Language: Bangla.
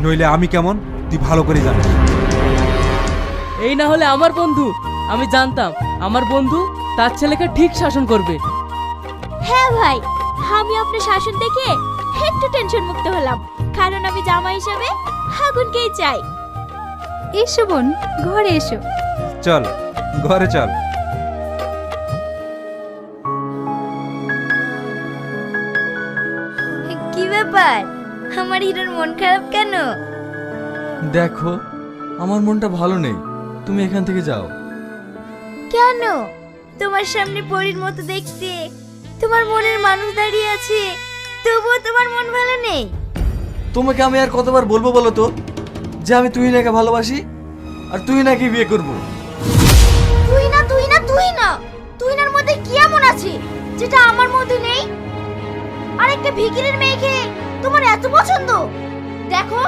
নইলে আমি কেমন তুই ভালো করে জানিস। এই না হলে আমার বন্ধু, আমি জানতাম আমার বন্ধু তার ছেলেকে ঠিক শাসন করবে। হ্যাঁ ভাই, আমি আপনার শাসন দেখে একটু টেনশন মুক্ত হলাম, কারণ আমি জামাই হিসেবে আগুনকেই চাই। এসো বোন, ঘরে এসো। চল ঘরে চল। কি ব্যাপার, আমার হিরোর মন খারাপ কেন? দেখো, আমার মনটা ভালো নেই, তুমি এখান থেকে যাও। কেন? তোমার সামনে পরীর মতো দেখতে তোমার মনের মানুষ দাঁড়িয়ে আছে, তবুও তোমার মন ভালো নেই? তোমাকে আমি আর কতবার বলবো বলো তো যে আমি তুহিনাকে ভালোবাসি আর তুহিনাকে বিয়ে করব। তুই না তুই না তুই না, তুইনার মধ্যে কি এমন আছে যেটা আমার মধ্যে নেই? আর একটা ভিখিরির মেয়েকে তোমার এত পছন্দ? দেখো,